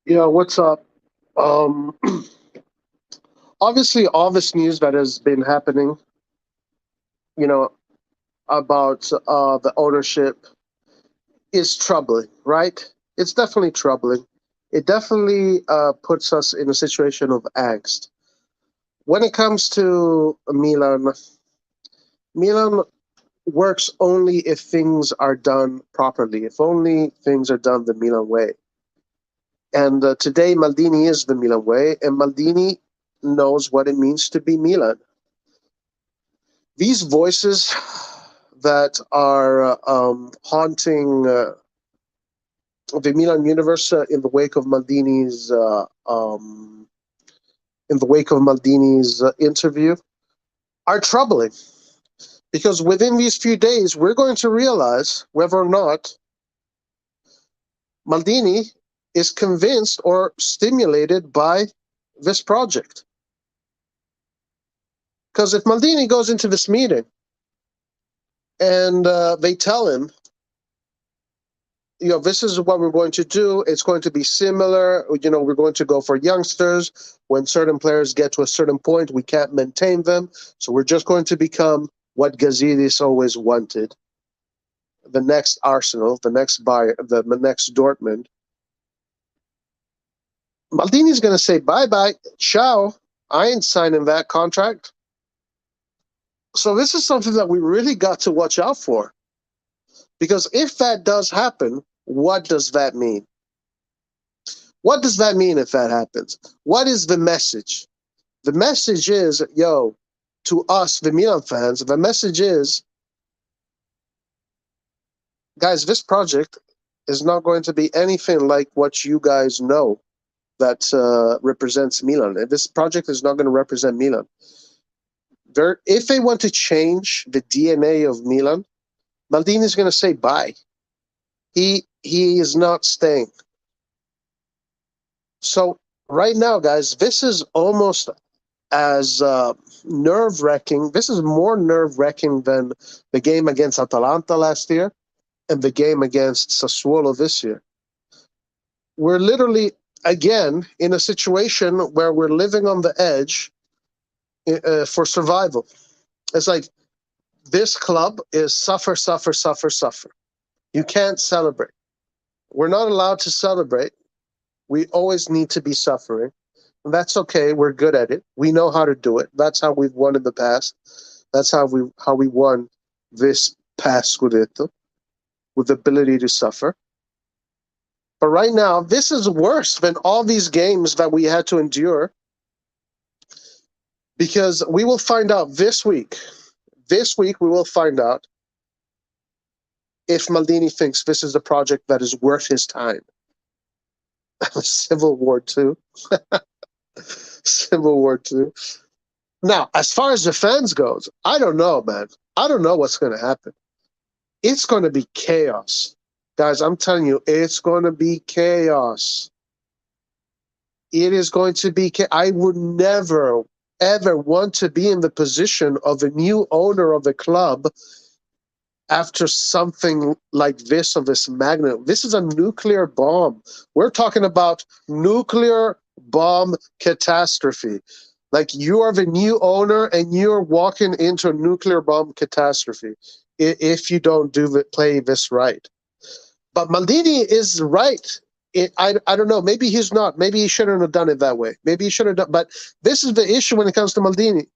Yeah, what's up? Um, Obviously, all this news that has been happening, you know, about the ownership is troubling, right? It's definitely troubling. It definitely puts us in a situation of angst. When it comes to Milan works only if things are done properly, if only things are done the Milan way. And today, Maldini is the Milan way, and Maldini knows what it means to be Milan. These voices that are haunting the Milan universe in the wake of Maldini's interview are troubling because within these few days we're going to realize whether or not Maldini is convinced or stimulated by this project. Because if Maldini goes into this meeting and they tell him, this is what we're going to do. It's going to be similar. We're going to go for youngsters. When certain players get to a certain point, we can't maintain them. So we're just going to become what Gazidis always wanted. The next Arsenal, the next Bayern, the next Dortmund. Maldini's going to say, bye-bye, ciao. I ain't signing that contract. So this is something that we really got to watch out for. Because if that does happen, what does that mean? What does that mean if that happens? What is the message? The message is, to us, the Milan fans, the message is, guys, this project is not going to be anything like what you guys know that represents Milan. This project is not going to represent Milan. If they want to change the DNA of Milan, Maldini is going to say bye. He is not staying. So right now, guys, this is almost as nerve wracking. This is more nerve wracking than the game against Atalanta last year and the game against Sassuolo this year. We're literally, again, in a situation where we're living on the edge for survival. It's like this club is suffer, suffer, suffer, suffer. You can't celebrate. We're not allowed to celebrate. We always need to be suffering. That's okay. We're good at it. We know how to do it. That's how we've won in the past. That's how we won this past Scudetto with the ability to suffer. But right now, this is worse than all these games that we had to endure because we will find out this week. This week, we will find out if Maldini thinks this is a project that is worth his time. Civil War II. Civil War II. Now, as far as the fans goes, I don't know, man. I don't know what's going to happen. It's going to be chaos. Guys, I'm telling you, it's going to be chaos. It is going to be I would never, ever want to be in the position of a new owner of a club after something like this of this magnitude. This is a nuclear bomb. We're talking about nuclear bomb catastrophe. Like you are the new owner and you're walking into a nuclear bomb catastrophe if you don't play this right. But Maldini is right. I don't know. Maybe he's not. Maybe he shouldn't have done it that way. Maybe he should have done. But this is the issue when it comes to Maldini.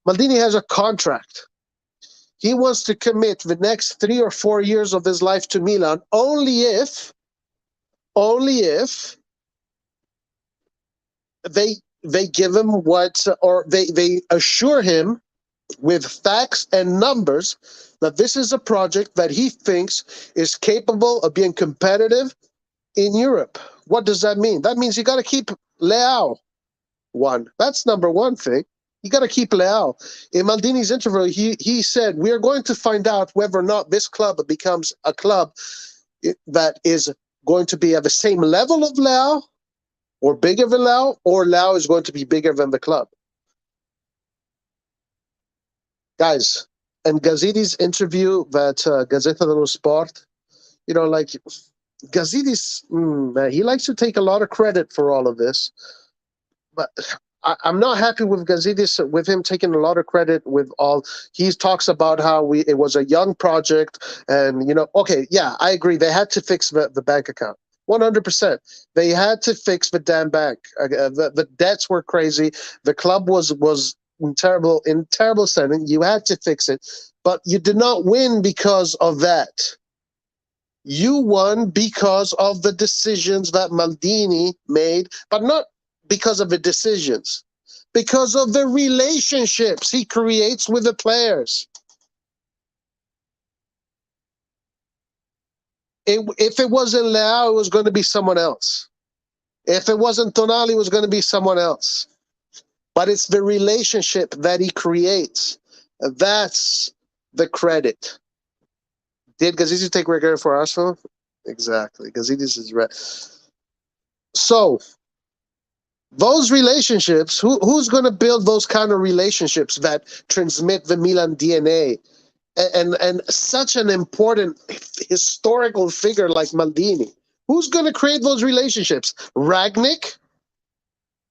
Maldini has a contract. He wants to commit the next 3 or 4 years of his life to Milan only if they give him or they assure him with facts and numbers that this is a project that he thinks is capable of being competitive in Europe. What does that mean? That means you got to keep Leao one. That's number one thing. You got to keep Leao. In Maldini's interview, he said, we are going to find out whether or not this club becomes a club that is going to be at the same level of Leao or bigger than Leao, or Leao is going to be bigger than the club. Guys, and Gazidis interview that Gazzetta dello Sport, like Gazidis, man, he likes to take a lot of credit for all of this, but I'm not happy with Gazidis, with him taking a lot of credit with all. He talks about how it was a young project, and okay, yeah, I agree. They had to fix the bank account. 100%. They had to fix the damn bank. The debts were crazy. The club was in terrible standing. You had to fix it, but you did not win because of that. You won because of the decisions that Maldini made, but not because of the decisions, because of the relationships he creates with the players. If it wasn't Leao, it was going to be someone else. If it wasn't Tonali, it was going to be someone else. But it's the relationship that he creates. That's the credit. Did Gazidis take credit for Arsenal? Exactly. Gazidis is right. So those relationships, who's going to build those kind of relationships that transmit the Milan DNA? And such an important historical figure like Maldini. Who's going to create those relationships? Ragnick?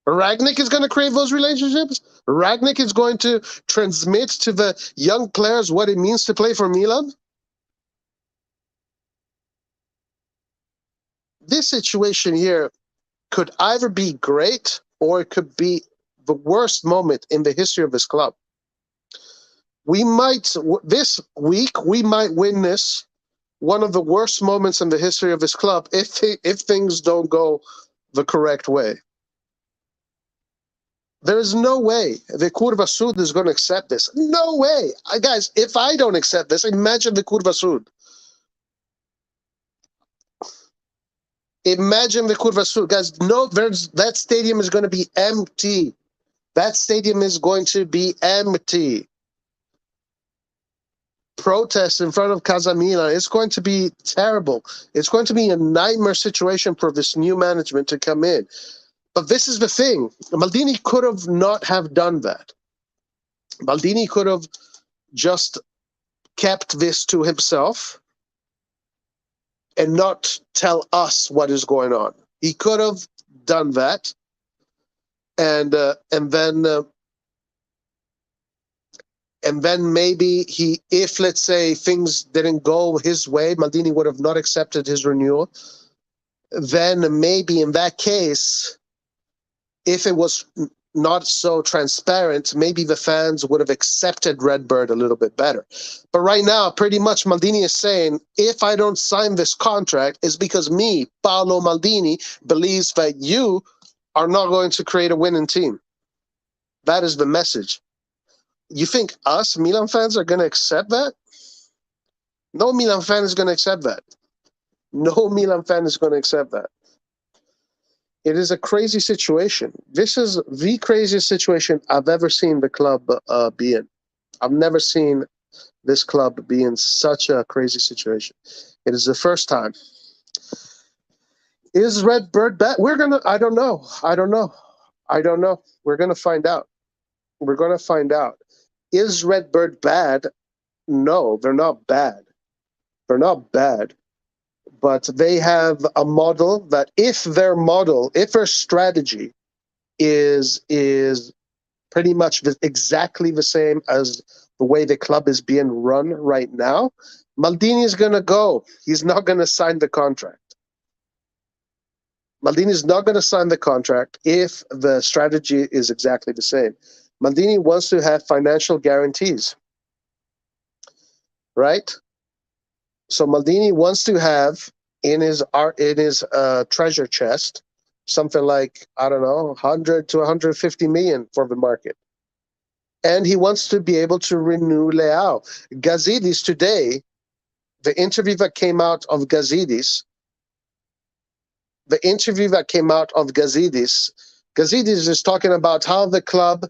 Ragnick is going to create those relationships? Ragnick is going to transmit to the young players what it means to play for Milan? This situation here could either be great or it could be the worst moment in the history of this club. This week, we might witness one of the worst moments in the history of this club if things don't go the correct way. There is no way the Curva Sud is going to accept this. No way. Guys, if I don't accept this, imagine the Curva Sud. Imagine the Curva Sud. Guys, no, that stadium is going to be empty. That stadium is going to be empty. Protest in front of Casa Milan. It's going to be terrible. It's going to be a nightmare situation for this new management to come in. But this is the thing. Maldini could have not have done that. Maldini could have just kept this to himself and not tell us what is going on. He could have done that, and then maybe if let's say things didn't go his way, Maldini would have not accepted his renewal. Then maybe in that case, if it was not so transparent, maybe the fans would have accepted RedBird a little bit better. But right now, pretty much Maldini is saying, if I don't sign this contract, it's because me, Paolo Maldini, believes that you are not going to create a winning team. That is the message. You think us, Milan fans, are going to accept that? No Milan fan is going to accept that. No Milan fan is going to accept that. It is a crazy situation. This is the craziest situation I've ever seen the club be in. I've never seen this club be in such a crazy situation. It is the first time. Is RedBird bad? I don't know. We're gonna find out. Is RedBird bad? No, they're not bad. But they have a model that if their strategy is pretty much exactly the same as the way the club is being run right now, Maldini is going to go. He's not going to sign the contract. Maldini is not going to sign the contract if the strategy is exactly the same. Maldini wants to have financial guarantees, right? So Maldini wants to have in his treasure chest something like, I don't know, 100 to 150 million for the market. And he wants to be able to renew Leao. Gazidis today, the interview that came out of Gazidis, Gazidis is talking about how the club,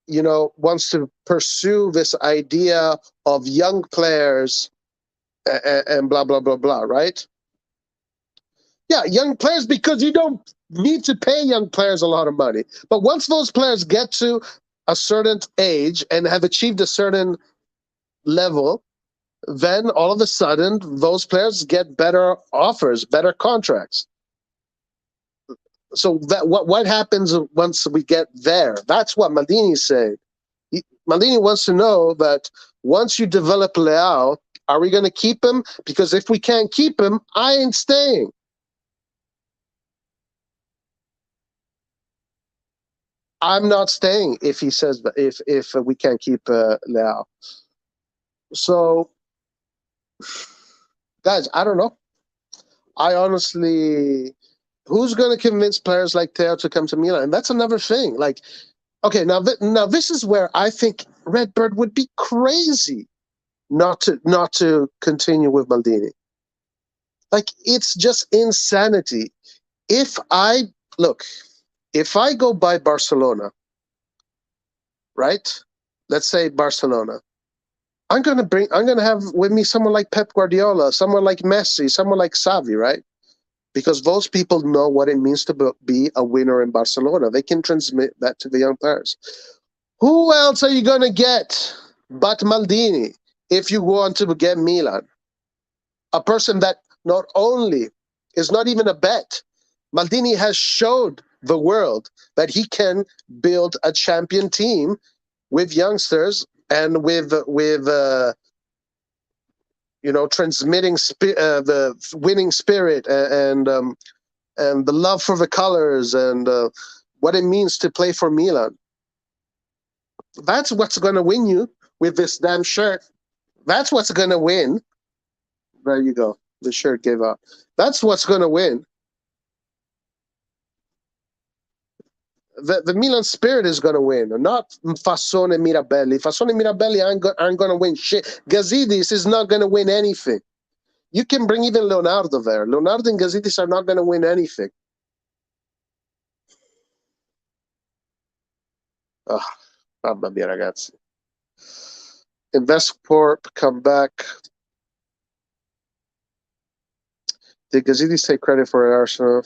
wants to pursue this idea of young players and blah, blah, blah, blah, right? Yeah, young players, because you don't need to pay young players a lot of money. But once those players get to a certain age and have achieved a certain level, then all of a sudden those players get better offers, better contracts. So that what happens once we get there? That's what Maldini's saying. Maldini wants to know that once you develop Leao, are we going to keep him? Because if we can't keep him, I ain't staying. I'm not staying if he says that if we can't keep Leao. So, guys, I don't know. I honestly, who's going to convince players like Theo to come to Milan? And that's another thing. Like, okay, now this is where I think RedBird would be crazy not to continue with Maldini. Like, it's just insanity. If I look, if I go by Barcelona, right? Let's say Barcelona. I'm gonna have with me someone like Pep Guardiola, someone like Messi, someone like Xavi, right? Because those people know what it means to be a winner in Barcelona. They can transmit that to the young players. Who else are you gonna get but Maldini if you want to get Milan? A person that not only is not even a bet, Maldini has showed the world that he can build a champion team with youngsters and with transmitting the winning spirit and the love for the colors and what it means to play for Milan. That's what's going to win you with this damn shirt. That's what's going to win. There you go. The shirt gave up. That's what's going to win. The Milan spirit is going to win, not Fassone Mirabelli. Fassone Mirabelli aren't going to win shit. Gazidis is not going to win anything. You can bring even Leonardo there. Leonardo and Gazidis are not going to win anything. Oh, mamma mia, ragazzi. Investcorp, come back. Did Gazidis take credit for Arsenal?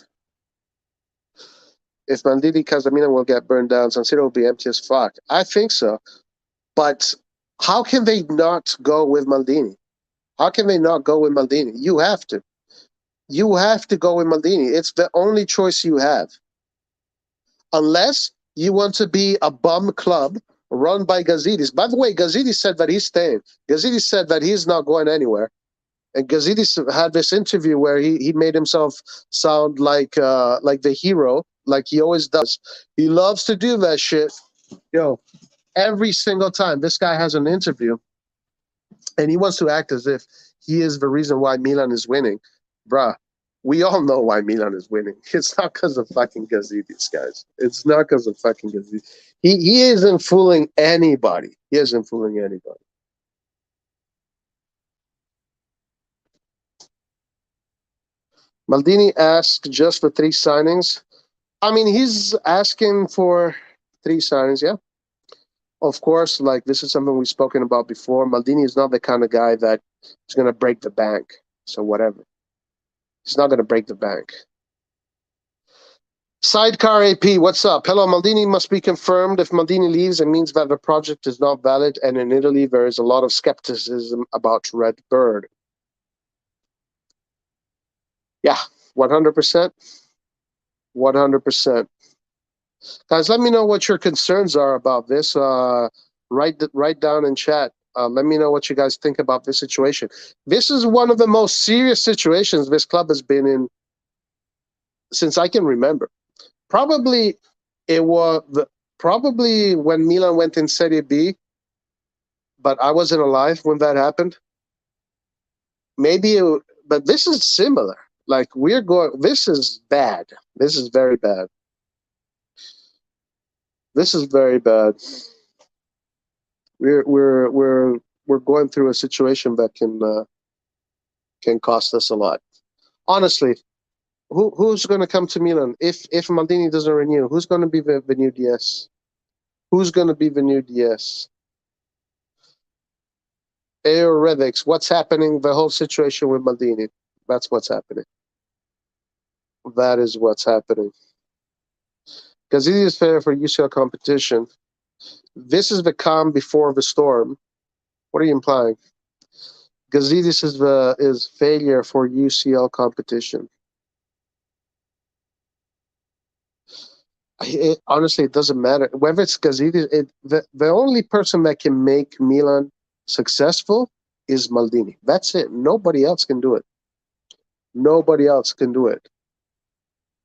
If Maldini comes to Milan, will get burned down. San Siro will be empty as fuck. I think so. But how can they not go with Maldini? How can they not go with Maldini? You have to. You have to go with Maldini. It's the only choice you have. Unless you want to be a bum club run by Gazidis. By the way, Gazidis said that he's staying. Gazidis said that he's not going anywhere. And Gazidis had this interview where he made himself sound like the hero, like he always does. He loves to do that shit. Yo, every single time this guy has an interview and he wants to act as if he is the reason why Milan is winning. Bruh, we all know why Milan is winning. It's not because of fucking Gazidis, guys. It's not because of fucking Gazidis. He isn't fooling anybody. He isn't fooling anybody. Maldini asked just for 3 signings. I mean, he's asking for 3 signings, yeah. Of course, like this is something we've spoken about before. Maldini is not the kind of guy that is going to break the bank. So whatever. He's not going to break the bank. Sidecar AP, what's up? Hello, Maldini must be confirmed. If Maldini leaves, it means that the project is not valid. And in Italy, there is a lot of skepticism about RedBird. Yeah, 100%. 100%. Guys, let me know what your concerns are about this. Write down in chat. Let me know what you guys think about this situation. This is one of the most serious situations this club has been in since I can remember. Probably when Milan went in Serie B, but I wasn't alive when that happened. But this is similar. Like this is bad. This is very bad. This is very bad. We're going through a situation that can cost us a lot. Honestly, who's going to come to Milan if Maldini doesn't renew? Who's going to be the new DS? Who's going to be the new DS? Redix, what's happening? The whole situation with Maldini. That's what's happening. That is what's happening. Because it is fair for UCL competition. This is the calm before the storm. What are you implying? Gazidis is failure for UCL competition. Honestly, it doesn't matter whether it's Gazidis. The only person that can make Milan successful is Maldini. That's it. Nobody else can do it. Nobody else can do it.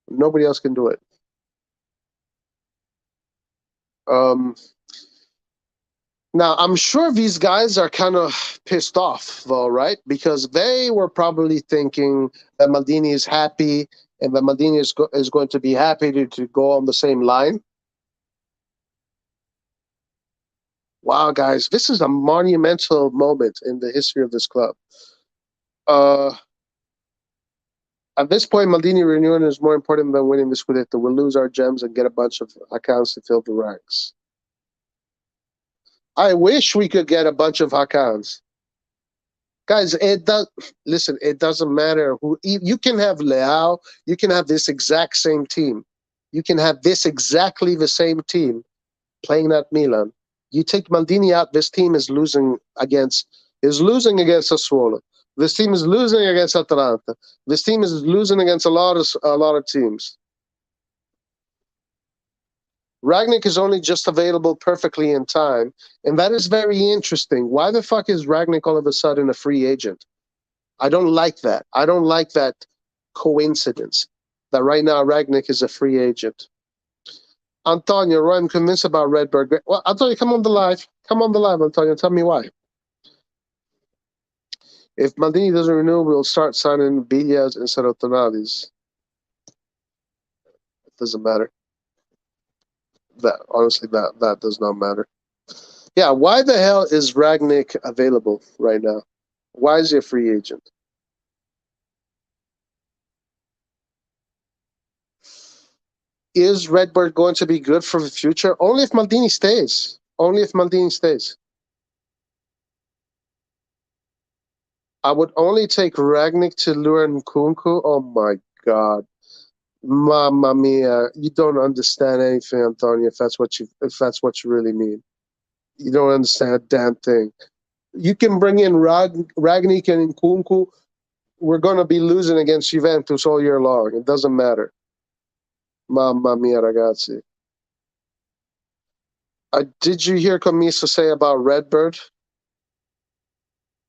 Nobody else can do it. Um, Now, I'm sure these guys are kind of pissed off, though, right? Because they were probably thinking that Maldini is happy and that Maldini is going to be happy to go on the same line. Wow, guys, this is a monumental moment in the history of this club. Uh, at this point, Maldini renewing is more important than winning the Scudetto. We'll lose our gems and get a bunch of accounts to fill the ranks. I wish we could get a bunch of accounts. Guys, listen, it doesn't matter who you can have Leao, you can have this exact same team. You can have this exactly the same team playing at Milan. You take Maldini out, this team is losing against Sassuolo. This team is losing against Atalanta. This team is losing against a lot of teams. Ragnick is only just available perfectly in time, and that is very interesting. Why the fuck is Ragnick all of a sudden a free agent? I don't like that. I don't like that coincidence that right now Ragnick is a free agent. Antonio, Roy, I'm convinced about RedBird. Well, Antonio, come on the live. Come on the live, Antonio. Tell me why. If Maldini doesn't renew, we'll start signing Villas instead of Tonales. It doesn't matter. That does not matter. Yeah, why the hell is Ragnick available right now? Why is he a free agent? Is RedBird going to be good for the future? Only if Maldini stays. Only if Maldini stays. I would only take Ragnick to lure Nkunku. Oh my God. Mamma mia. You don't understand anything, Antonio, if that's what you really mean. You don't understand a damn thing. You can bring in Ragnick and Nkunku. We're going to be losing against Juventus all year long. It doesn't matter. Mamma mia, ragazzi. Did you hear Commisso say about RedBird?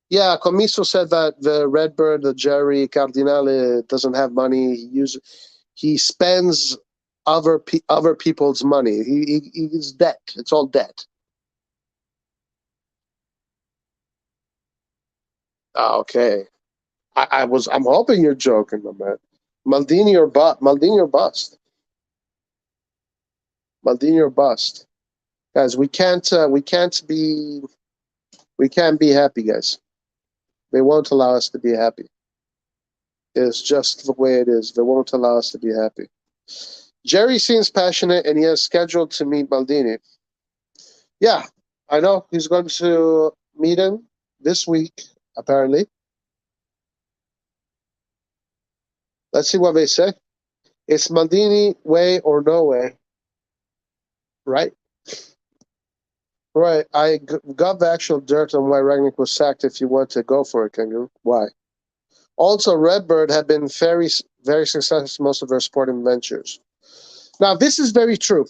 Yeah, Commisso said that the RedBird, the Jerry Cardinale, doesn't have money. He spends other people's money. He's debt. It's all debt. Okay. I'm hoping you're joking, my man. Maldini or bust. Maldini or bust. Maldini or bust. Guys, we can't be happy, guys. They won't allow us to be happy. It's just the way it is. They won't allow us to be happy. Jerry seems passionate and he has scheduled to meet Maldini. Yeah, I know. He's going to meet him this week, apparently. Let's see what they say. It's Maldini way or no way. Right? Right. I got the actual dirt on why Ragnick was sacked if you want to go for it, Kangaroo. Why? Also, RedBird have been very, very successful in most of their sporting ventures. Now, this is very true.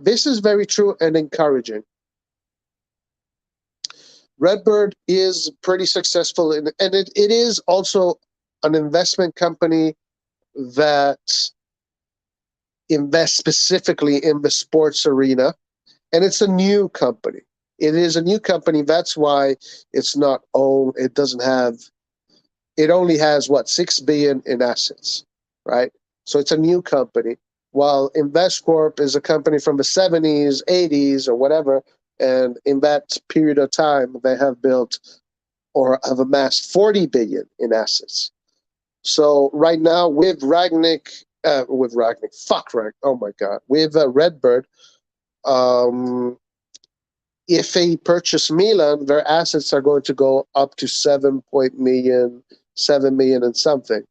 This is very true and encouraging. RedBird is pretty successful, and it is also an investment company that invests specifically in the sports arena, and it's a new company. It is a new company. That's why it's not owned. It doesn't have. It only has what, 6 billion in assets, right? So it's a new company. While InvestCorp is a company from the 70s, 80s, or whatever, and in that period of time, they have built or have amassed 40 billion in assets. So right now, with Ragnick, fuck Ragnick, oh my God, with RedBird, if they purchase Milan, their assets are going to go up to 7 million and something.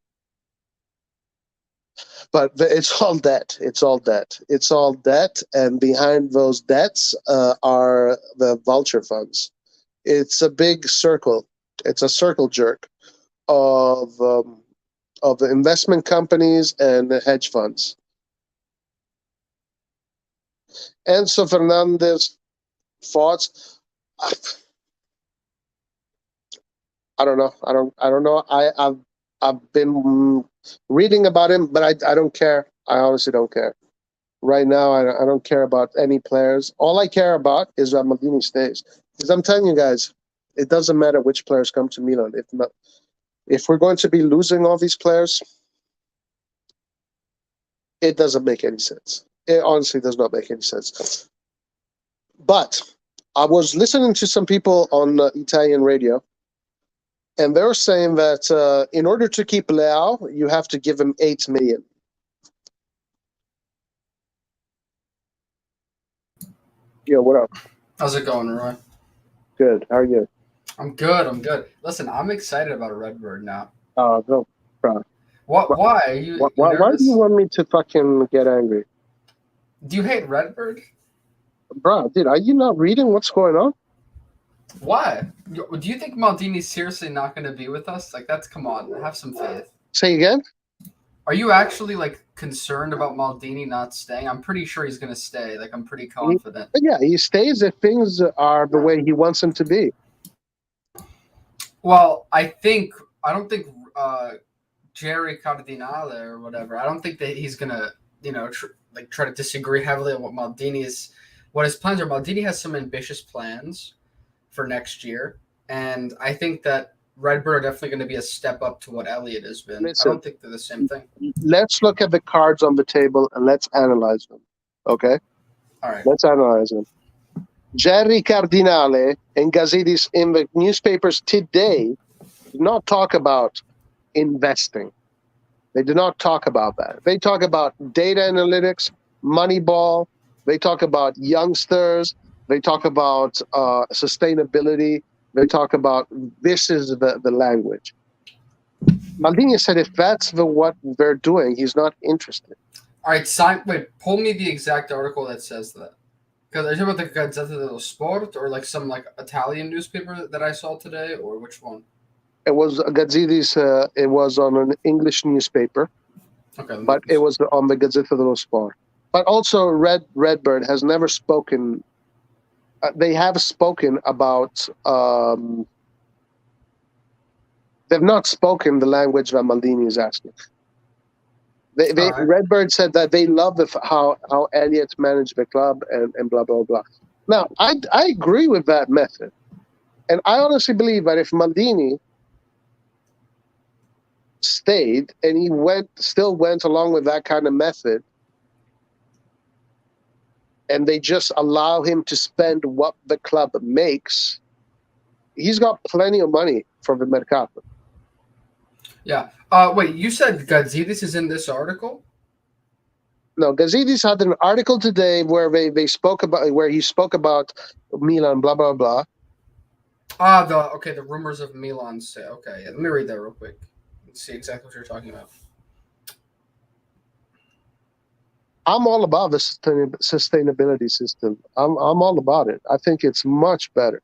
But it's all debt. It's all debt. It's all debt, and behind those debts are the vulture funds. It's a big circle. It's a circle jerk of investment companies and hedge funds. Enzo Fernandez thoughts. I don't know. I don't know. I've been reading about him, but I don't care. I honestly don't care. Right now, I don't care about any players. All I care about is that Maldini stays. Because I'm telling you guys, it doesn't matter which players come to Milan. If we're going to be losing all these players, it doesn't make any sense. It honestly does not make any sense. But I was listening to some people on Italian radio, and they were saying that in order to keep Leao, you have to give him 8 million. Yo, what up? How's it going, Roy? Good. How are you? I'm good. I'm good. Listen, I'm excited about a RedBird now. No, bro. What? Why are you Why nervous? do you want me to fucking get angry? Do you hate RedBird? Bro, dude, are you not reading what's going on? Why? Do you think Maldini's seriously not going to be with us? Like, come on, have some faith. Say again? Are you actually, like, concerned about Maldini not staying? I'm pretty sure he's going to stay. Like, I'm pretty confident. He stays if things are the way he wants them to be. Well, I don't think Jerry Cardinale or whatever, I don't think that he's going to, try to disagree heavily on what his plans are. Maldini has some ambitious plans for next year, and I think that RedBird are definitely going to be a step up to what Elliott has been. Listen, I don't think they're the same thing. Let's look at the cards on the table and let's analyze them. Okay? All right. Let's analyze them. Jerry Cardinale and Gazidis in the newspapers today do not talk about investing. They do not talk about that. They talk about data analytics, Moneyball. They talk about youngsters. They talk about sustainability. They talk about this is the language. Maldini said if that's what they're doing, he's not interested. All right, pull me the exact article that says that. Because are you talking about the Gazzetta dello Sport or like some like Italian newspaper that I saw today, or which one? It was Gazzidis. It was on an English newspaper, okay, but it was on the Gazzetta dello Sport. But also, RedBird has never spoken. They have spoken about. They've not spoken the language that Maldini is asking. Right. RedBird said that they love how Elliott managed the club and blah blah blah. Now, I agree with that method, and I honestly believe that if Maldini stayed and he still went along with that kind of method, and they just allow him to spend what the club makes, he's got plenty of money for the Mercato. Yeah. Wait, you said Gazidis is in this article? No, Gazidis had an article today where he spoke about Milan, blah blah blah. The rumors of Milan say. Okay, let me read that real quick. Let's see exactly what you're talking about. I'm all about the sustainability system. I'm all about it. I think it's much better.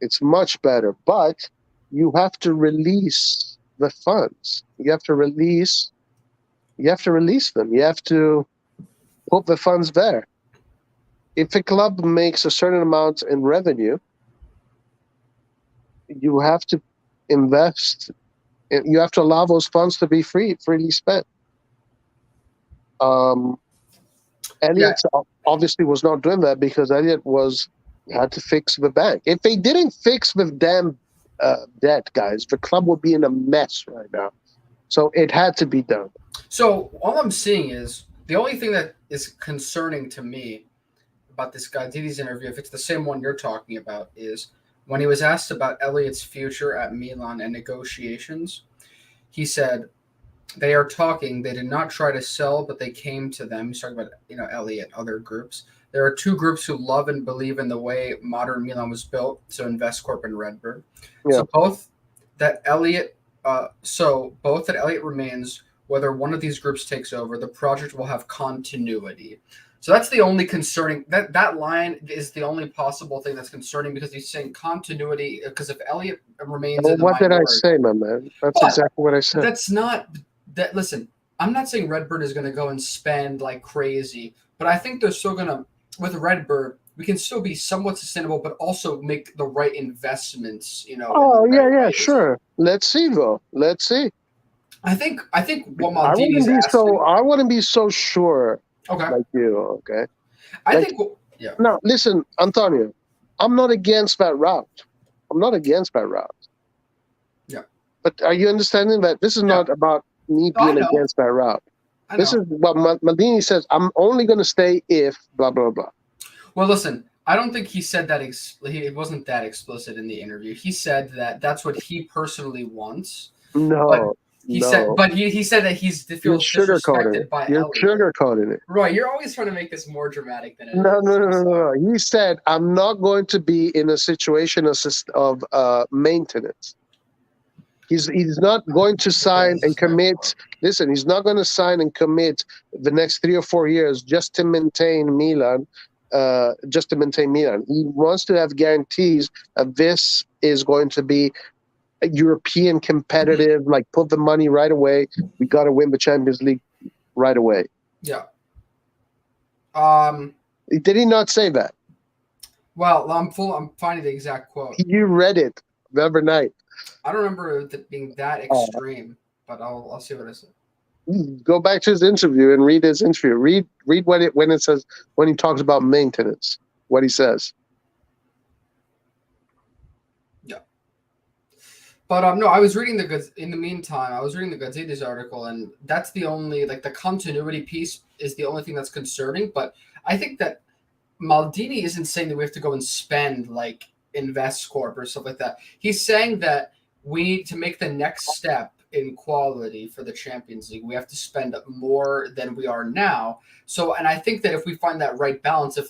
It's much better, but you have to release the funds. You have to release them. You have to put the funds there. If a club makes a certain amount in revenue, you have to invest. You have to allow those funds to be freely spent. Elliott obviously was not doing that because Elliott had to fix the bank. If they didn't fix the damn debt, guys, the club would be in a mess right now. So it had to be done. So all I'm seeing is the only thing that is concerning to me about this guy Didi's interview, if it's the same one you're talking about, is when he was asked about Elliott's future at Milan and negotiations, he said they are talking. They did not try to sell, but they came to them. He's talking about Elliott, other groups. There are two groups who love and believe in the way modern Milan was built. So InvestCorp and RedBird. Yeah. So both that Elliott remains whether one of these groups takes over, the project will have continuity. So that's the only concerning that line is the only possible thing that's concerning because he's saying continuity because if Elliott remains Well, in the what did I minority, say, my man? That's but exactly what I said. that's not that. Listen, I'm not saying RedBird is going to go and spend like crazy, but I think they're still going to with RedBird. We can still be somewhat sustainable, but also make the right investments. In the Oh, right yeah, ways. sure. Let's see, though. Let's see. I think what I Maldini's wouldn't be so. asking. I wouldn't be so sure Okay, like you. Okay. I Like think yeah. now, listen, Antonio. I'm not against that route. I'm not against that route. Yeah. But are you understanding that this is Yeah. not about me No, I being know. against that route? I This know. is what Maldini says. I'm only going to stay if blah blah blah. Well, listen, I don't think he said that. He wasn't that explicit in the interview. He said that that's what he personally wants, but No, no. he said that he You're feels sugarcoating it. disrespected by You're Elliot. sugarcoating it. Right, you're always trying to make this more dramatic than it No, is. no, no, I'm no, sorry. no. He said, I'm not going to be in a situation of maintenance. He's not going to sign and commit. Listen, he's not going to sign and commit the next 3 or 4 years just to maintain Milan. Just to maintain Milan. He wants to have guarantees that this is going to be a European competitive, like put the money right away. We got to win the Champions League right away. Yeah. Did he not say that? Well, I'm finding the exact quote. You read it the other night. I don't remember it being that extreme, but I'll see what I said. Go back to his interview and read his interview. Read when it says when he talks about maintenance, what he says. Yeah. But no, I was reading in the meantime, I was reading the Gazzetti's article, and that's the only like the continuity piece is the only thing that's concerning. But I think that Maldini isn't saying that we have to go and spend like InvestCorp or stuff like that. He's saying that we need to make the next step in quality for the Champions League. We have to spend more than we are now. So, and I think that if we find that right balance, if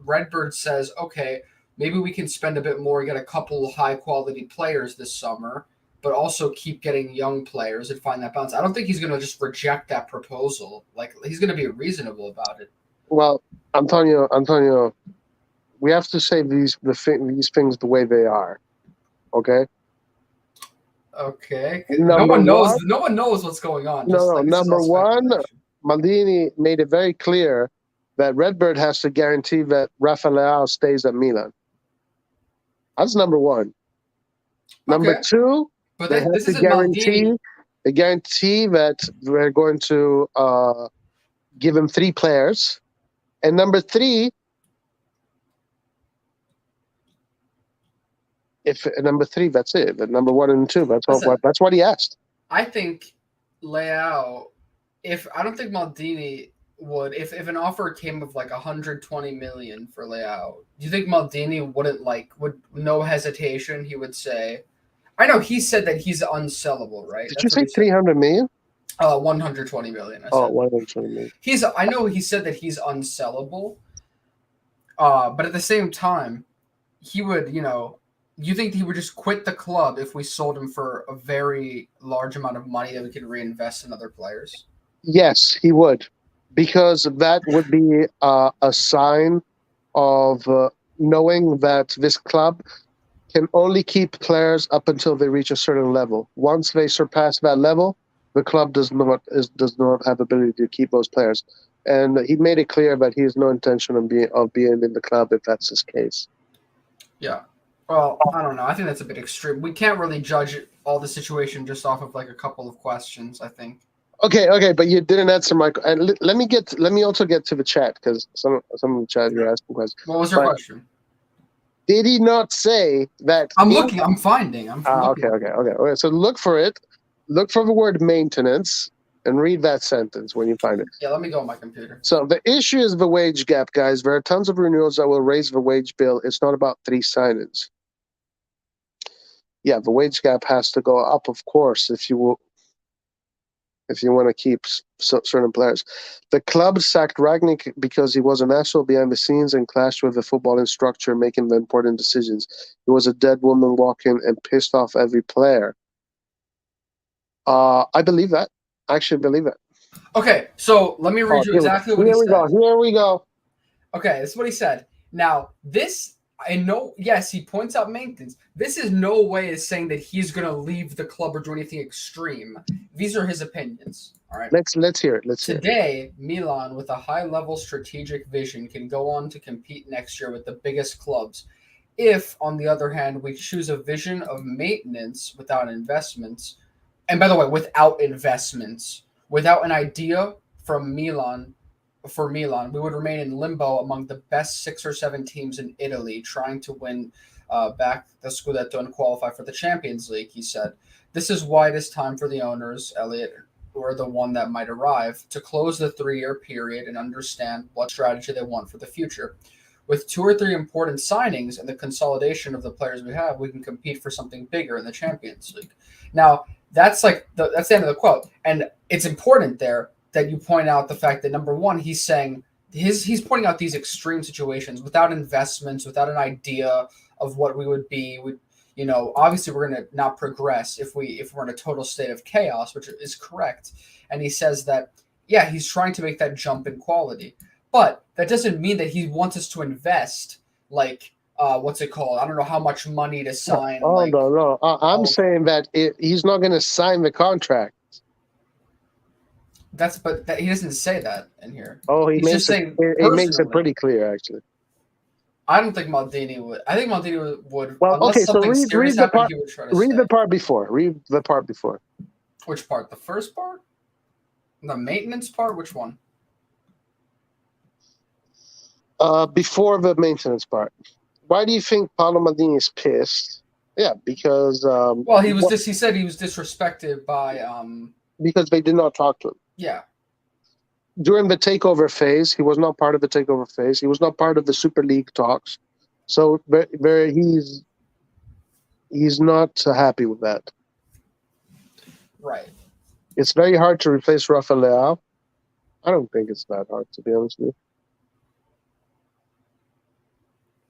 RedBird says, okay, maybe we can spend a bit more, get a couple high quality players this summer, but also keep getting young players and find that balance. I don't think he's going to just reject that proposal. Like he's going to be reasonable about it. Well, Antonio, we have to say these things the way they are. Okay. Okay. No one knows what's going on. No. Number one, Maldini made it very clear that RedBird has to guarantee that Rafael stays at Milan. That's number one. Number two, but they have this to isn't Maldini. They guarantee that we're going to give him 3 players. And number 3, that's it. But number 1 and 2, that's what he asked. I think Leao. I don't think Maldini would. If an offer came of like 120 million for Leao, do you think Maldini would no hesitation? He would say, I know he said that he's unsellable, right? Did you say 300 million? 120 million. I said. 120 million. I know he said that he's unsellable. But at the same time, he would, you think he would just quit the club if we sold him for a very large amount of money that we could reinvest in other players? Yes, he would, because that would be a sign of knowing that this club can only keep players up until they reach a certain level. Once they surpass that level, the club does not have ability to keep those players. And he made it clear that he has no intention of being in the club if that's his case. Yeah. Well, I don't know. I think that's a bit extreme. We can't really judge all the situation just off of like a couple of questions, I think. Okay, but you didn't answer my. And let me also get to the chat because some of the chat you're asking questions. What was your question? Did he not say that? I'm looking. I'm finding. Okay. So look for it. Look for the word maintenance and read that sentence when you find it. Yeah, let me go on my computer. So the issue is the wage gap, guys. There are tons of renewals that will raise the wage bill. It's not about 3 signings. Yeah, the wage gap has to go up, of course, if you want to keep certain players. The club sacked Ragnick because he was an asshole behind the scenes and clashed with the footballing structure, making the important decisions. He was a dead woman walking and pissed off every player. I believe that. actually believe it. Okay, so let me read you exactly what he said. Here we go. Okay, this is what he said. Now, this, I know, yes, he points out maintenance. This is no way is saying that he's going to leave the club or do anything extreme. These are his opinions. All right. Let's hear it. Today, Milan, with a high-level strategic vision, can go on to compete next year with the biggest clubs. If, on the other hand, we choose a vision of maintenance without investments, and by the way, without investments, without an idea from Milan, for Milan, we would remain in limbo among the best 6 or 7 teams in Italy, trying to win back the Scudetto and qualify for the Champions League, he said. This is why it is time for the owners, Elliot, or the one that might arrive, to close the 3-year period and understand what strategy they want for the future. With 2 or 3 important signings and the consolidation of the players we have, we can compete for something bigger in the Champions League. Now, that's that's the end of the quote. And it's important there that you point out the fact that, number one, he's saying he's pointing out these extreme situations without investments, without an idea of what we would be. Obviously we're going to not progress if we're in a total state of chaos, which is correct. And he says that, yeah, he's trying to make that jump in quality, but that doesn't mean that he wants us to invest what's it called? I don't know how much money to sign. No. I'm saying that he's not going to sign the contract. He doesn't say that in here. Oh, he makes it pretty clear, actually. I don't think Maldini would. I think Maldini would. Well, okay, so read the part. He would try to read the part before. Read the part before. Which part? The first part? The maintenance part? Which one? Before the maintenance part. Why do you think Paolo Maldini is pissed? Yeah, because. He said he was disrespected by. Because they did not talk to him. Yeah. During the takeover phase, he was not part of the takeover phase. He was not part of the Super League talks. So he's not happy with that. Right. It's very hard to replace Rafael Leao. I don't think it's that hard, to be honest with you.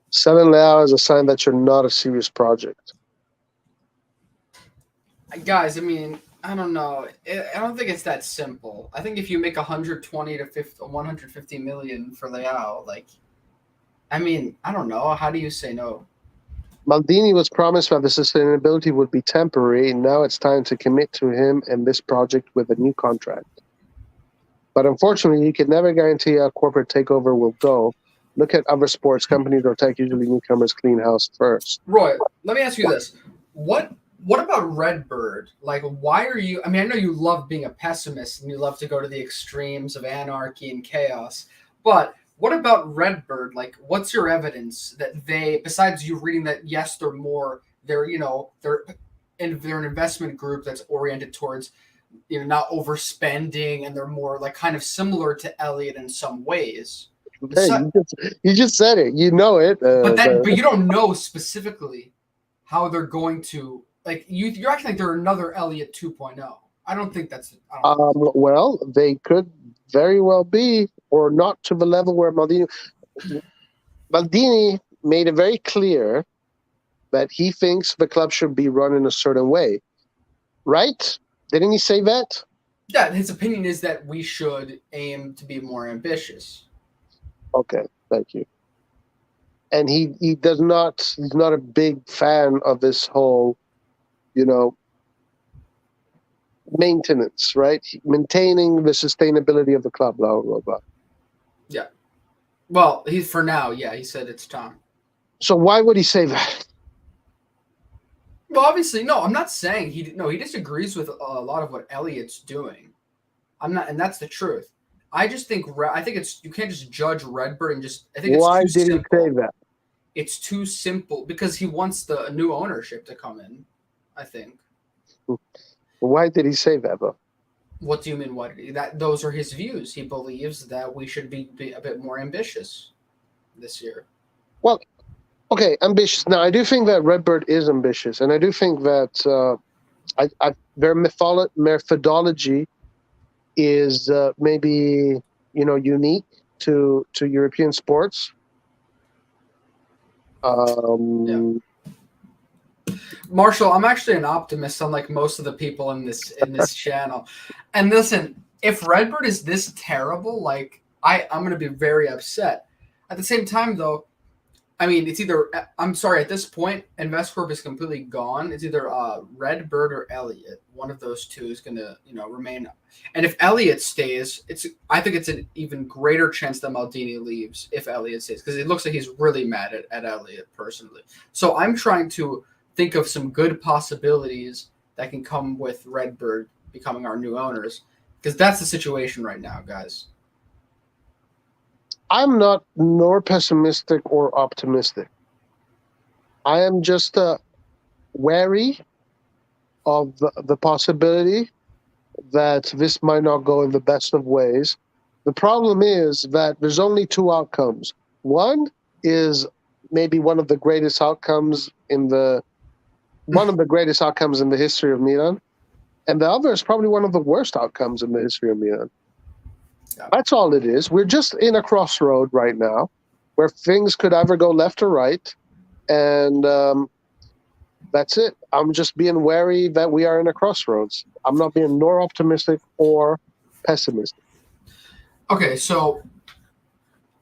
Selling Leao is a sign that you're not a serious project. Guys, I mean, I don't know. I don't think it's that simple. I think if you make 120 to 150 million for Leao, I don't know. How do you say no? Maldini was promised that the sustainability would be temporary, and now it's time to commit to him and this project with a new contract. But unfortunately, you can never guarantee how corporate takeover will go. Look at other sports companies or tech. Usually newcomers clean house first. Roy, let me ask you this. What about RedBird? Why are you... I mean, I know you love being a pessimist and you love to go to the extremes of anarchy and chaos, but what about RedBird? What's your evidence that they, besides you reading that, yes, they're an investment group that's oriented towards, not overspending, and they're more kind of similar to Elliott in some ways. Hey, you just said it. You know it. But you don't know specifically how they're going to... you're acting like they're another Elliott 2.0. I don't think that's... well, they could very well be, or not to the level where Maldini made it very clear that he thinks the club should be run in a certain way. Right? Didn't he say that? Yeah, his opinion is that we should aim to be more ambitious. Okay, thank you. And he's not a big fan of this whole, maintenance, right? Maintaining the sustainability of the club, blah, blah, blah. Yeah. Well, he said it's time. So why would he say that? Well, obviously, no, I'm not saying he disagrees with a lot of what Elliott's doing. I'm not, and that's the truth. I just think you can't just judge RedBird and just. I think it's why too did simple. He say that? It's too simple because he wants the new ownership to come in. I think. Why did he say that, though? What do you mean? Those are his views. He believes that we should be a bit more ambitious this year. Well, okay, ambitious. Now, I do think that RedBird is ambitious, and I do think that their methodology is maybe unique to European sports. Yeah. Marshall, I'm actually an optimist, unlike most of the people in this channel. And listen, if RedBird is this terrible, like I'm gonna be very upset. At the same time, though, I mean, it's either I'm sorry. At this point, InvestCorp is completely gone. It's either RedBird or Elliott. One of those two is gonna remain. And if Elliott stays, I think it's an even greater chance that Maldini leaves if Elliott stays, because it looks like he's really mad at Elliott personally. So I'm trying to think of some good possibilities that can come with RedBird becoming our new owners, because that's the situation right now, guys. I'm not nor pessimistic or optimistic. I am just wary of the possibility that this might not go in the best of ways. The problem is that there's only two outcomes. One is maybe one of the greatest outcomes in the history of Milan, and the other is probably one of the worst outcomes in the history of Milan. Yeah. That's all it is. We're just in a crossroad right now where things could either go left or right, and that's it. I'm just being wary that we are in a crossroads. I'm not being nor optimistic or pessimistic. Okay, so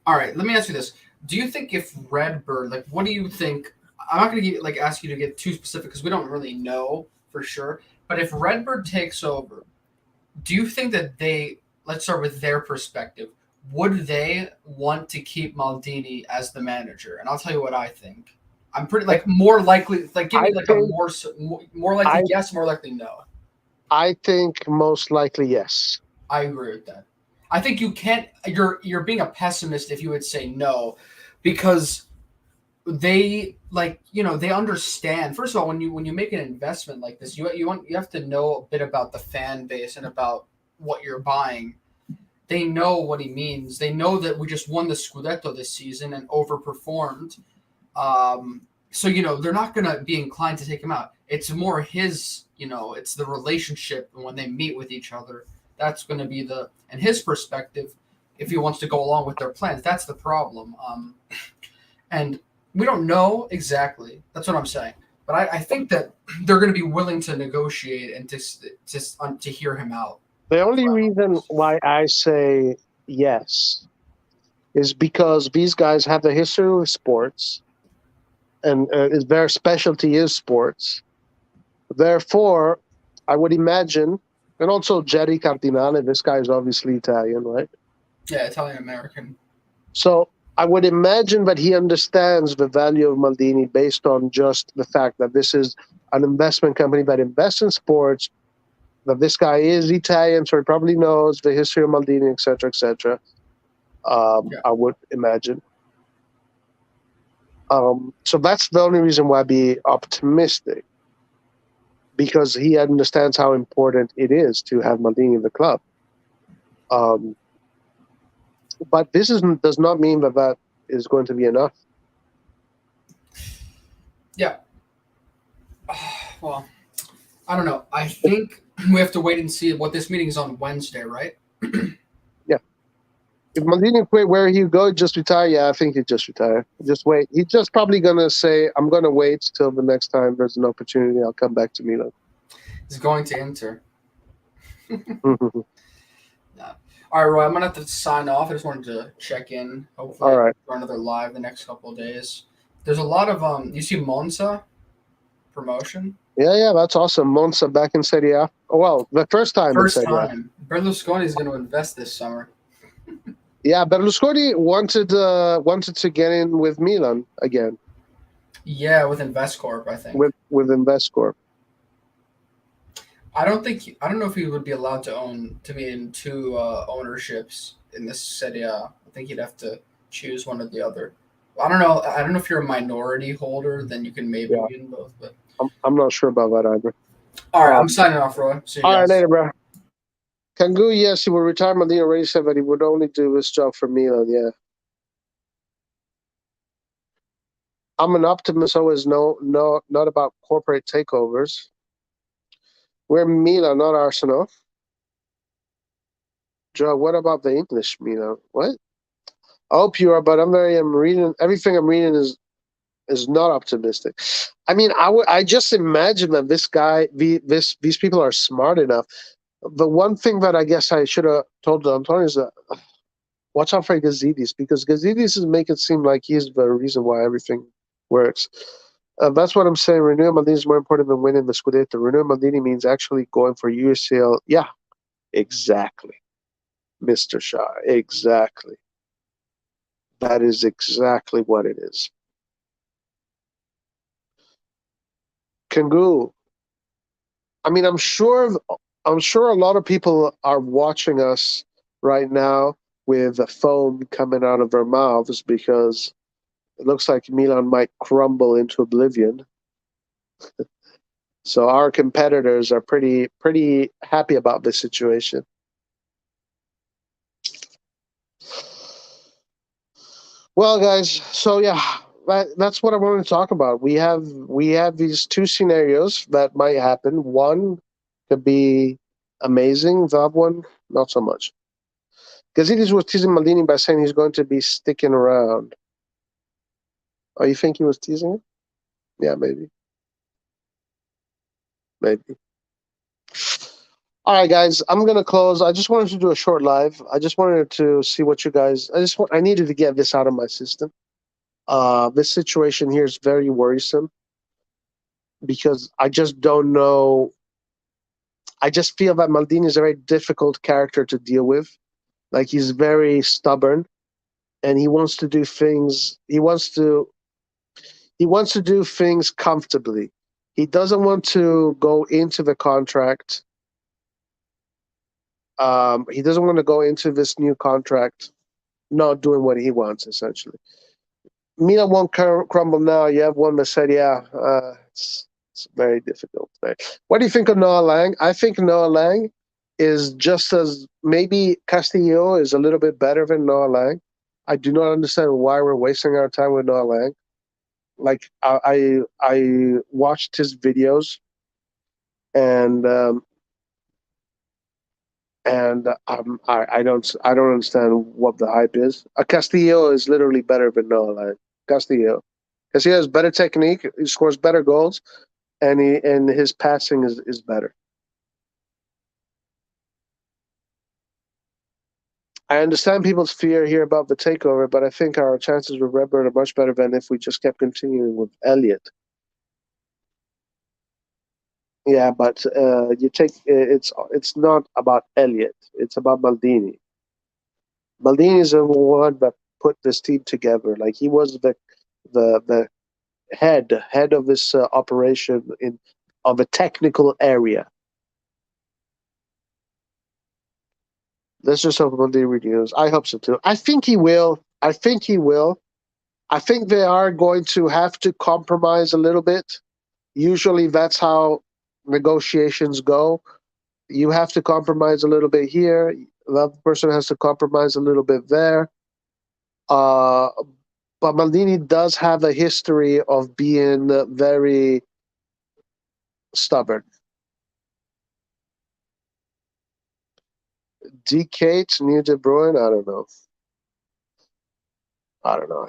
all right, let me ask you this: do you think if RedBird, like, what do you think? I'm not going to ask you to get too specific because we don't really know for sure. But if RedBird takes over, do you think that let's start with their perspective. Would they want to keep Maldini as the manager? And I'll tell you what I think. I'm pretty more likely. Give me more likely yes, more likely no. I think most likely yes. I agree with that. I think you can't. You're being a pessimist if you would say no, because they they understand. First of all, when you make an investment like this, you have to know a bit about the fan base and about what you're buying. They know what he means. They know that we just won the Scudetto this season and overperformed. So they're not going to be inclined to take him out. It's more his, it's the relationship when they meet with each other. That's going to be and his perspective, if he wants to go along with their plans. That's the problem. And we don't know exactly. That's what I'm saying. But I think that they're going to be willing to negotiate and to hear him out. The only reason why I say yes is because these guys have a history with sports, and their specialty is sports. Therefore, I would imagine, and also Jerry Cardinale, this guy is obviously Italian, right? Yeah, Italian-American. So I would imagine that he understands the value of Maldini based on just the fact that this is an investment company that invests in sports, that this guy is Italian, so he probably knows the history of Maldini, etc., etc. I would imagine. So that's the only reason why I'd be optimistic, because he understands how important it is to have Maldini in the club. But this does not mean that is going to be enough. Yeah. Well, I don't know. I think we have to wait and see. What this meeting is on Wednesday, right? Yeah. If Maldini quit, where he go? Just retire? Yeah, I think he'd just retire. Just wait. He's just probably going to say, I'm going to wait till the next time there's an opportunity. I'll come back to Milan. He's going to Inter. Yeah. All right, Roy, I'm going to have to sign off. I just wanted to check in. Hopefully, for another live the next couple of days. There's a lot of, you see Monza promotion? Yeah, that's awesome. Monza back in Serie A. Oh, well, the first time in Serie A. Berlusconi is going to invest this summer. Yeah, Berlusconi wanted to get in with Milan again. Yeah, with InvestCorp, I think. With InvestCorp. I don't know if he would be allowed to be in two ownerships in this Serie A. I think he'd have to choose one or the other. I don't know. I don't know if you're a minority holder, then you can maybe be in both. But I'm not sure about that either. All right, I'm signing off, Roy. See you guys. All right, later, bro. Kangu, yes, he will retire. Maldini already said that he would only do this job for Milan. Yeah. I'm an optimist. Always not about corporate takeovers. We're Milan, not Arsenal. Joe, what about the English Milan? What? I hope you are, but I'm reading everything I'm reading is is not optimistic. I mean, I just imagine that these people are smart enough. The one thing that I guess I should have told Antonio is that watch out for Gazidis, because Gazidis is making it seem like he's the reason why everything works. That's what I'm saying. Renew Maldini is more important than winning the Scudetto. Renew Maldini means actually going for UCL. Yeah, exactly, Mr. Shah. Exactly. That is exactly what it is. Kangu. I mean, I'm sure a lot of people are watching us right now with a foam coming out of their mouths because it looks like Milan might crumble into oblivion. So our competitors are pretty happy about this situation. Well, guys, so yeah, that's what I wanted to talk about. We have these two scenarios that might happen. One could be amazing. The other one, not so much. Gazidis was teasing Maldini by saying he's going to be sticking around. Oh, you think he was teasing him? Yeah, maybe. Maybe. All right, guys, I'm gonna close. I just wanted to do a short live. I just wanted to see what you guys. I needed to get this out of my system. This situation here is very worrisome because I just don't know. I just feel that Maldini is a very difficult character to deal with. Like he's very stubborn, and he wants to do things. He wants to do things comfortably. He doesn't want to go into the contract. He doesn't want to go into this new contract not doing what he wants, essentially. Milan won't crumble now. You have one that said, yeah, it's very difficult. Right? What do you think of Noah Lang? I think Noah Lang is just as maybe Castillo is a little bit better than Noah Lang. I do not understand why we're wasting our time with Noah Lang. Like I watched his videos and I don't understand what the hype is. Castillo is literally better than Noah Lang. Castillo, because he has better technique, he scores better goals, and his passing is better. I understand people's fear here about the takeover, but I think our chances with RedBird are much better than if we just kept continuing with Elliot. Yeah, but it's not about Elliot. It's about Maldini. Maldini is the one that put this team together. Like he was the head of this operation in of a technical area. Let's just hope Maldini renews. I hope so too. I think he will. I think he will. I think they are going to have to compromise a little bit. Usually, that's how negotiations go. You have to compromise a little bit here. The other person has to compromise a little bit there. Uh, but Maldini does have a history of being very stubborn. DK new De Bruyne? I don't know. I don't know.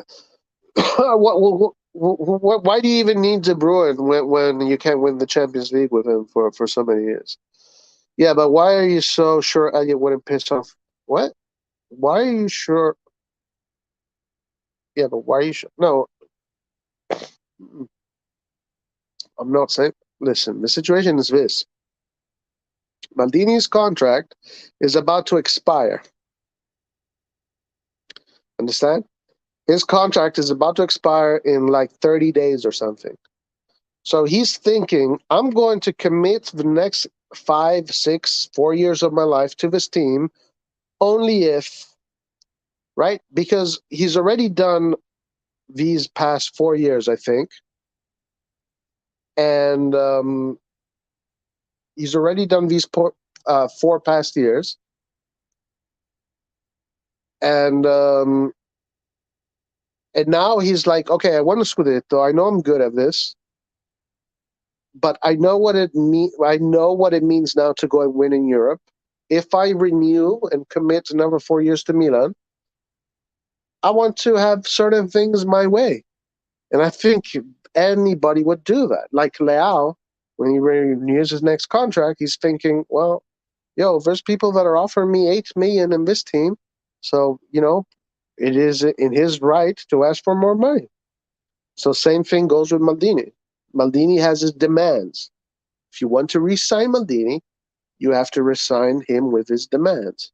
Why do you even need De Bruyne when you can't win the Champions League with him for so many years? Yeah, but why are you so sure Elliot wouldn't piss off? What? Why are you sure? Yeah, but why are you sure? No, I'm not saying. Listen, the situation is this: Maldini's contract is about to expire. Understand? His contract is about to expire in like 30 days or something. So he's thinking, I'm going to commit the next 5, 6, 4 years of my life to this team only if, right? Because he's already done these past 4 years, I think. And he's already done these 4 past years. And now he's like, okay, I won the Scudetto. I know I'm good at this. But I know what it means now to go and win in Europe. If I renew and commit another 4 years to Milan, I want to have certain things my way. And I think anybody would do that. Like Leao, when he renews his next contract, he's thinking, well, yo, there's people that are offering me 8 million in this team. So, it is in his right to ask for more money. So same thing goes with Maldini. Maldini has his demands. If you want to re-sign Maldini, you have to re-sign him with his demands.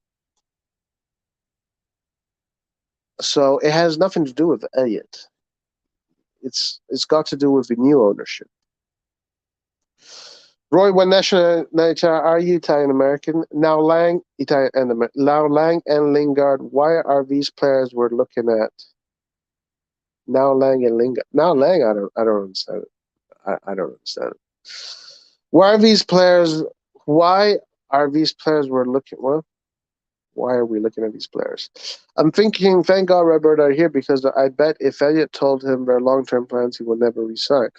So it has nothing to do with Elliott. It's got to do with the new ownership. Roy, what nationality are you? Italian American. Now Lang, Italian and American. Now Lang and Lingard. Why are these players we're looking at? Now Lang and Lingard. Now Lang, I don't understand it. I don't understand it. Why are these players? Why are these players we're looking? Well, why are we looking at these players? I'm thinking, thank God RedBird are here because I bet if Elliott told him their long-term plans, he would never resign.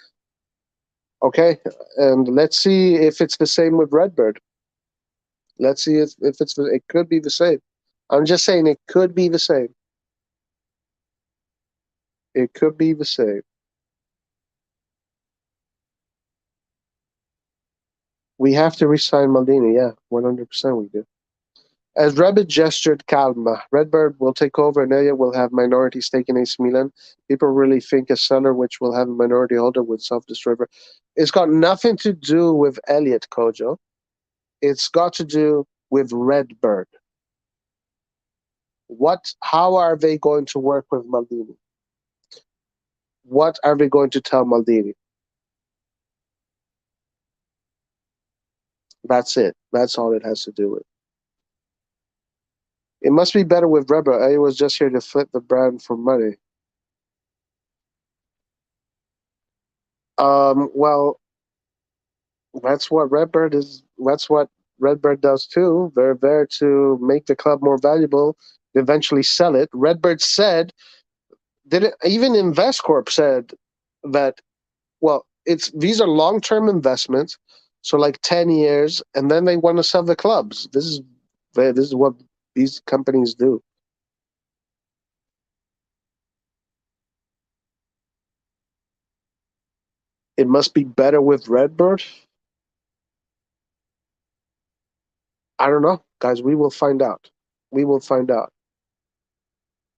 Okay, and let's see if it's the same with RedBird. Let's see if it's it could be the same. I'm just saying it could be the same. It could be the same. We have to resign Maldini, yeah, 100% we do. As Rabbit gestured calma, RedBird will take over and Elliott will have minority stake in AC Milan. People really think a seller which will have a minority holder would self-destroy. It's got nothing to do with Elliott, Kojo. It's got to do with RedBird. How are they going to work with Maldini? What are they going to tell Maldini? That's it. That's all it has to do with. It must be better with RedBird. I was just here to flip the brand for money. Well, that's what RedBird is. That's what RedBird does too. They're there to make the club more valuable, eventually sell it. RedBird said, even InvestCorp said that, well, these are long-term investments, so like 10 years, and then they want to sell the clubs. This is what these companies do. It must be better with RedBird. I don't know, guys. We will find out. We will find out.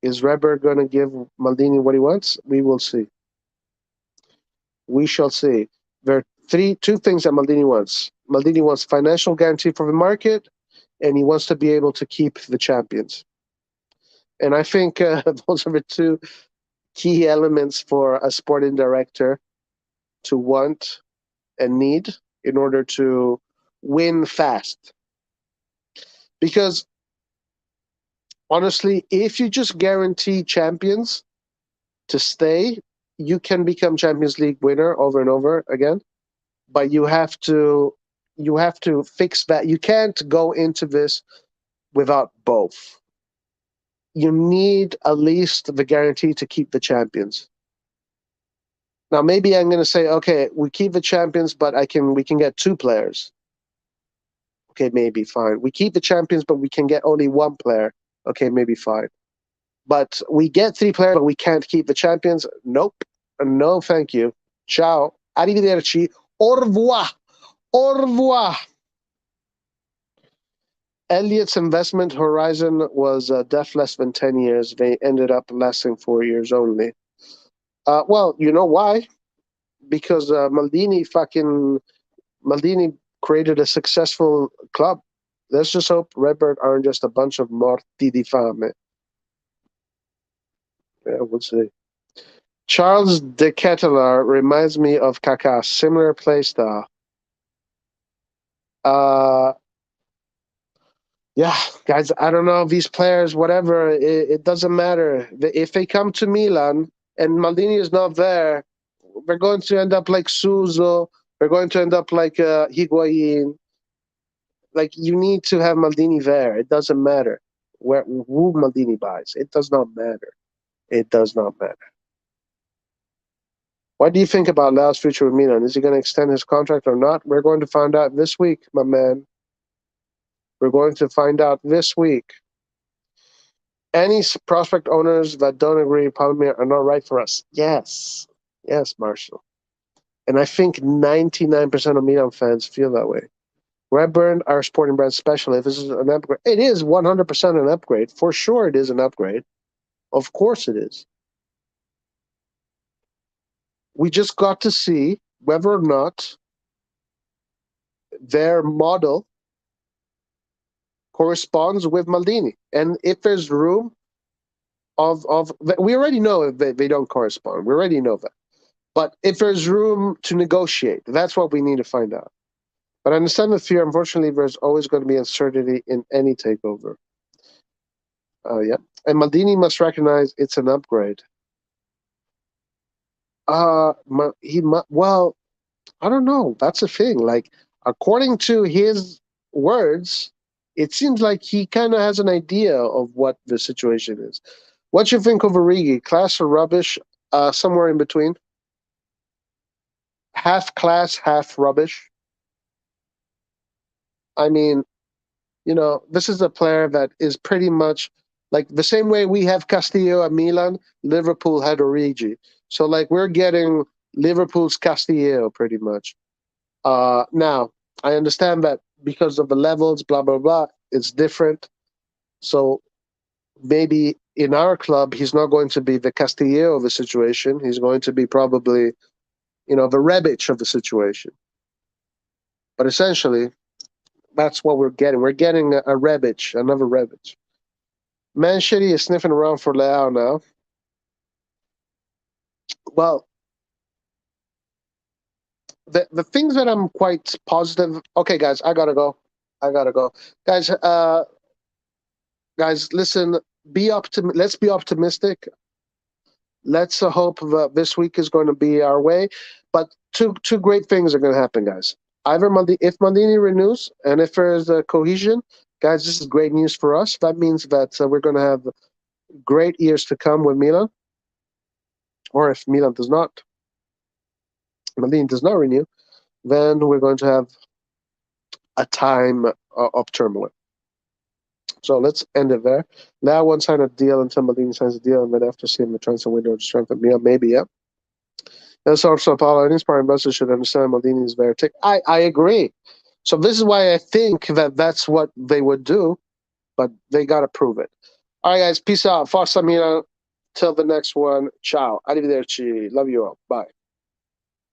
Is RedBird going to give Maldini what he wants? We will see. We shall see. There are two things that Maldini wants. Maldini wants financial guarantee from the market, and he wants to be able to keep the champions. And I think those are the two key elements for a sporting director to want and need in order to win fast. Because honestly, if you just guarantee champions to stay, you can become Champions League winner over and over again. But you have to fix that. You can't go into this without both. You need at least the guarantee to keep the champions. Now, maybe I'm going to say, okay, we keep the champions, but we can get 2 players. Okay, maybe fine. We keep the champions, but we can get only 1 player. Okay, maybe fine. But we get 3 players, but we can't keep the champions. Nope. No, thank you. Ciao. Arrivederci. Au revoir. Au revoir. Elliott's investment horizon was def less than 10 years. They ended up lasting 4 years only. Well, you know why? Because Maldini created a successful club. Let's just hope RedBird aren't just a bunch of morti di fame. Yeah, we'll see. Charles de Ketelaar reminds me of Kaká, similar play style. Yeah, guys, I don't know, these players, whatever, it doesn't matter. If they come to Milan and Maldini is not there, we're going to end up like Suso. We're going to end up like Higuain. Like, you need to have Maldini there. It doesn't matter who Maldini buys. It does not matter. It does not matter. What do you think about Leo's future with Milan? Is he going to extend his contract or not? We're going to find out this week, my man. We're going to find out this week. Any prospect owners that don't agree with Palmier are not right for us. Yes. Yes, Marshall. And I think 99% of Milan fans feel that way. RedBird, our sporting brand special, if this is an upgrade, it is 100% an upgrade. For sure, it is an upgrade. Of course, it is. We just got to see whether or not their model corresponds with Maldini. And if there's room we already know if they don't correspond. We already know that. But if there's room to negotiate, that's what we need to find out. But I understand the fear. Unfortunately, there's always going to be uncertainty in any takeover. Yeah. And Maldini must recognize it's an upgrade. Well, I don't know. That's the thing. Like, according to his words, it seems like he kind of has an idea of what the situation is. What you think of Origi? Class or rubbish? Somewhere in between. Half class, half rubbish. I mean, this is a player that is pretty much like the same way we have Castillo at Milan, Liverpool had Origi. So, like, we're getting Liverpool's Castillo pretty much. Now, I understand that because of the levels, blah, blah, blah, it's different. So, maybe in our club, he's not going to be the Castillo of the situation. He's going to be probably, the Rebic of the situation. But essentially, that's what we're getting. We're getting a Rebic, another Rebic. Man Shitty is sniffing around for Leao now. Well, the things that I'm quite positive. Okay, guys, I gotta go. Guys, listen. Let's be optimistic. Let's hope that this week is going to be our way. But two great things are going to happen, guys. Either if Maldini renews, and if there's a cohesion, guys, this is great news for us. That means that we're going to have great years to come with Milan. Or if Milan does not, Maldini does not renew, then we're going to have a time of turmoil. So let's end it there. Now, won't sign a deal until Maldini signs a deal, and then after seeing the transfer window to strengthen Milan, maybe, yeah. And so Paulo, any inspiring investors should understand Maldini is very tick. I agree. So this is why I think that that's what they would do, but they got to prove it. All right, guys. Peace out. Forza Milan. Till the next one. Ciao. Arrivederci. Love you all. Bye.